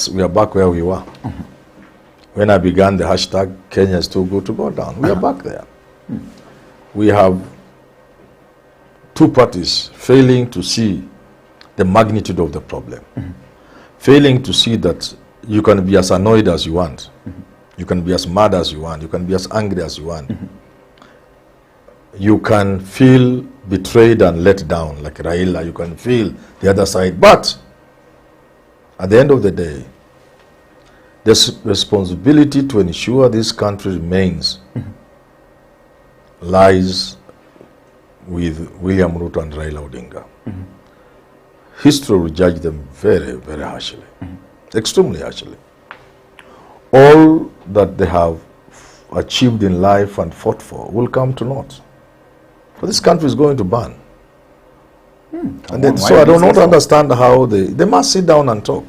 we are back where we were. When I began the hashtag, Kenya is too good to go down. We are back there. We have two parties failing to see the magnitude of the problem, failing to see that you can be as annoyed as you want, you can be as mad as you want, you can be as angry as you want. You can feel betrayed and let down like Raila, you can feel the other side, but at the end of the day, the responsibility to ensure this country remains lies with William Ruto and Raila Odinga. History will judge them very, very harshly, extremely harshly. All that they have achieved in life and fought for will come to naught. For this country is going to burn. And then, so I do not understand how they must sit down and talk.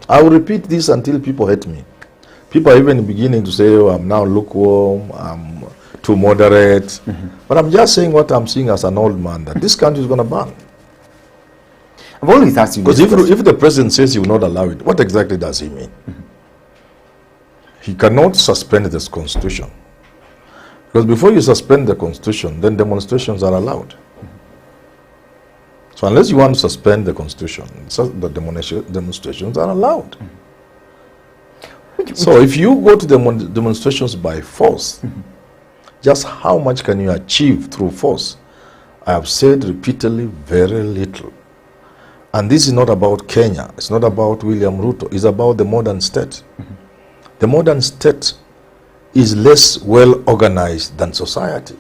I will repeat this until people hate me. People are even beginning to say, oh, I'm now lukewarm, I'm too moderate. But I'm just saying what I'm seeing as an old man, that this country is going to burn. I've always asked you, because if the president says he will not allow it, what exactly does he mean? He cannot suspend this constitution. Because before you suspend the constitution, then demonstrations are allowed. So unless you want to suspend the constitution, the demonstrations are allowed. So if you go to the demonstrations by force, just how much can you achieve through force? I have said repeatedly, very little. And this is not about Kenya. It's not about William Ruto. It's about the modern state. The modern state is less well organized than society.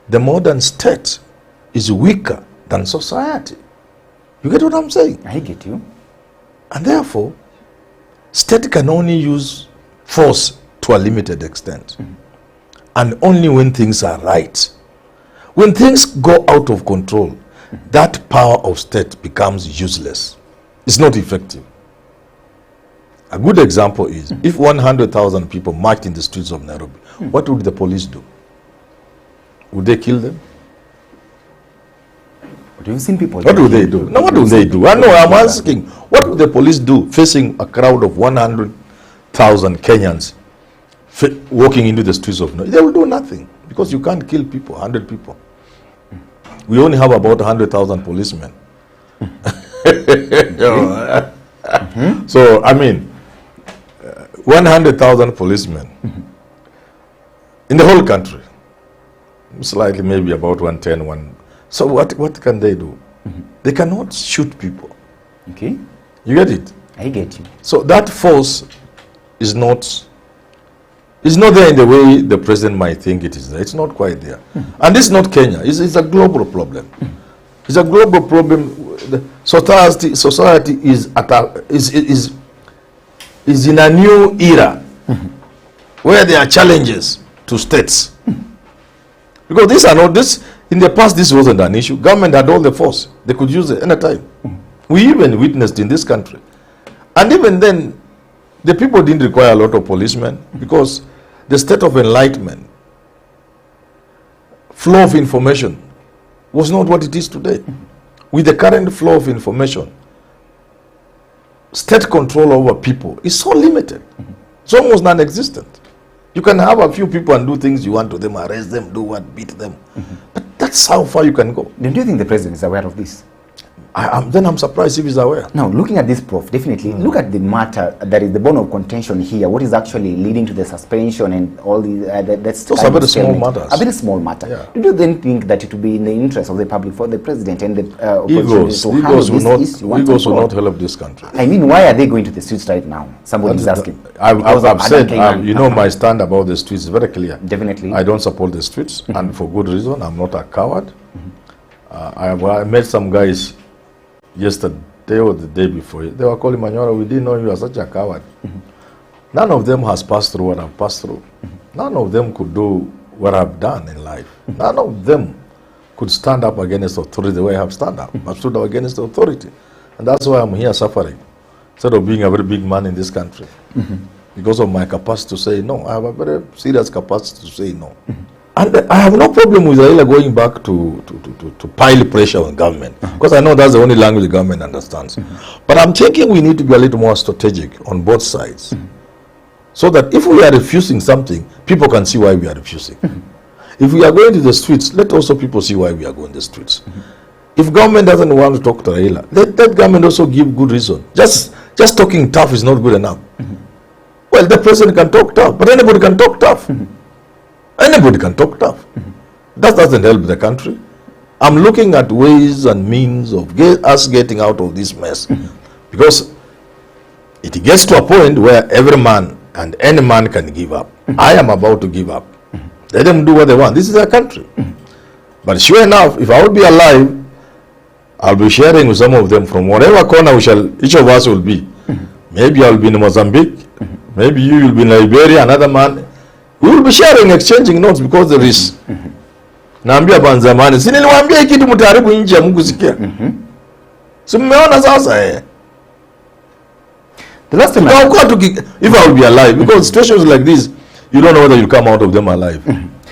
The modern state is weaker than society. You get what I'm saying? I get you. And therefore, state can only use force to a limited extent. And only when things are right. When things go out of control, that power of state becomes useless. It's not effective. A good example is, if 100,000 people marched in the streets of Nairobi, what would the police do? Would they kill them? Do you see people? What do they do? No, what do they do? I know, I'm asking, what would the police do facing a crowd of 100,000 Kenyans walking into the streets of Nairobi? They will do nothing, because you can't kill people, 100 people. We only have about 100,000 policemen. So, I mean, 100,000 policemen in the whole country. Slightly, maybe about 110. So what can they do? They cannot shoot people. Okay. You get it? I get you. So that force is not there in the way the president might think it is there. It's not quite there. And this is not Kenya. It's a global problem. It's a global problem. The society is in a new era where there are challenges to states. Because these are not this. In the past, this wasn't an issue. Government had all the force. They could use it anytime. We even witnessed in this country. And even then, the people didn't require a lot of policemen, because the state of enlightenment, flow of information, was not what it is today. With the current flow of information, state control over people is so limited. It's almost non-existent. You can have a few people and do things you want to them, arrest them, do what, beat them. But that's how far you can go. Then do you think the president is aware of this? Then I'm surprised if he's aware. Now, looking at this, Prof, definitely, look at the matter that is the bone of contention here. What is actually leading to the suspension and all the... that's those are very small matters. A very small matter. Yeah. Do you then think that it would be in the interest of the public for the president and the opposition Egos will not help this country. I mean, why are they going to the streets right now? Somebody is asking. I've said, you know, my stand about the streets is very clear. Definitely. I don't support the streets, and for good reason. I'm not a coward. I met some guys yesterday or the day before. They were calling Manyora, we didn't know you are such a coward. None of them has passed through what I've passed through. None of them could do what I've done in life. None of them could stand up against authority the way I have stand up. I've stood up against authority. And that's why I'm here suffering, instead of being a very big man in this country. Because of my capacity to say no. I have a very serious capacity to say no. And I have no problem with Raila going back to pile pressure on government, because I know that's the only language the government understands. But I'm thinking we need to be a little more strategic on both sides, so that if we are refusing something, people can see why we are refusing. If we are going to the streets, let also people see why we are going to the streets. If government doesn't want to talk to Raila, let government also give good reason. Just talking tough is not good enough. Well, the president can talk tough, but anybody can talk tough. Anybody can talk tough. That doesn't help the country. I'm looking at ways and means of us getting out of this mess. Because it gets to a point where every man and any man can give up. I am about to give up. Let them do what they want. This is our country. But sure enough, if I will be alive, I'll be sharing with some of them from whatever corner each of us will be. Maybe I'll be in Mozambique. Maybe you will be in Liberia, another man. We will be sharing, exchanging notes, because there is. Naambia banzamani. Si niliwaambia hiki kitu mtaharibu nchi ya Mungu sikia. Si mmeona sasa The last time if I will be alive, because situations like this, you don't know whether you'll come out of them alive.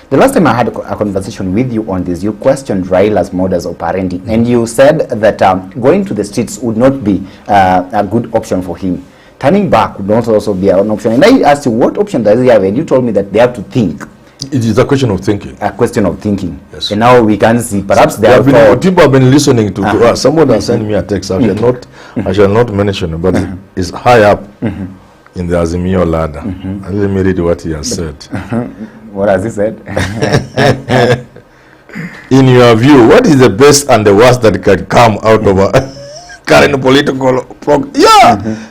The last time I had a conversation with you on this, you questioned Raila's modus operandi, and you said that going to the streets would not be a good option for him. Turning back would not also be an option. And I asked you, what option does he have? And you told me that they have to think. It is a question of thinking. A question of thinking. Yes. And now we can see, perhaps people have been listening to us. Someone has sent me a text. I shall not mention it, but it's high up in the Azimio ladder. And let me read what he has said. What has he said? In your view, what is the best and the worst that can come out of a current political program?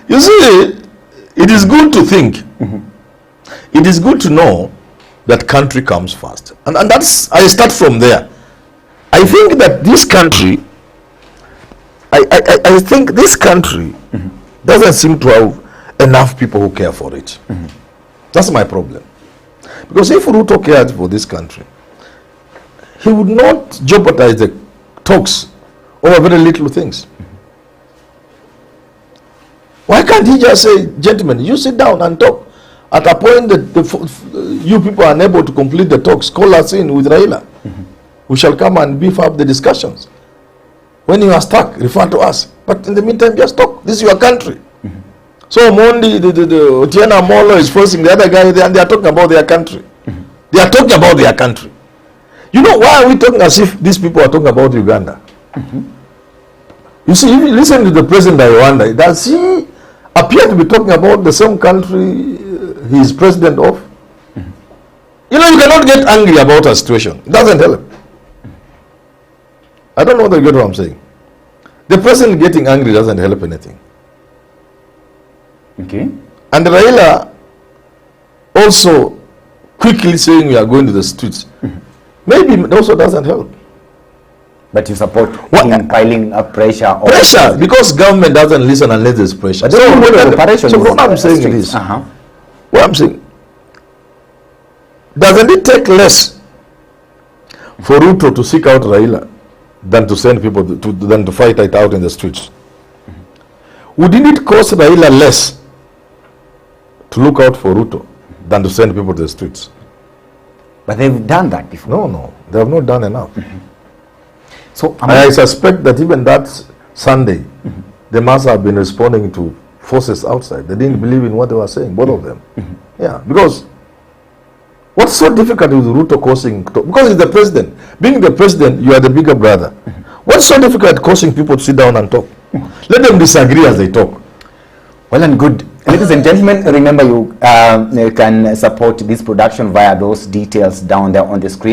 You see, it is good to think. It is good to know that country comes first. And that's, I start from there. I think that this country, I think this country doesn't seem to have enough people who care for it. That's my problem. Because if Ruto cared for this country, he would not jeopardize the talks over very little things. Why can't he just say, gentlemen, you sit down and talk? At a point that you people are unable to complete the talks, call us in with Raila. We shall come and beef up the discussions. When you are stuck, refer to us. But in the meantime, just talk. This is your country. So Mondi, the Otiena Molo is forcing the other guy there, and they are talking about their country. They are talking about their country. You know, why are we talking as if these people are talking about Uganda? You see, if you listen to the president of Rwanda, does he appear to be talking about the same country he is president of? You know, you cannot get angry about a situation. It doesn't help. I don't know whether you get what I'm saying. The president getting angry doesn't help anything. Okay. And Raila also quickly saying we are going to the streets. Maybe it also doesn't help. But you support him piling up pressure? Pressure, because government doesn't listen unless there's pressure. But so what I'm saying is, what I'm saying, doesn't it take less for Ruto to seek out Raila than to send people than to fight it out in the streets? Wouldn't it cost Raila less to look out for Ruto than to send people to the streets? But they've done that before. No, they have not done enough. So I suspect that even that Sunday, they must have been responding to forces outside. They didn't believe in what they were saying, both of them. Yeah, because what's so difficult with Ruto causing, because he's the president. Being the president, you are the bigger brother. What's so difficult causing people to sit down and talk? Let them disagree as they talk. Well and good. Ladies and gentlemen, remember you can support this production via those details down there on the screen.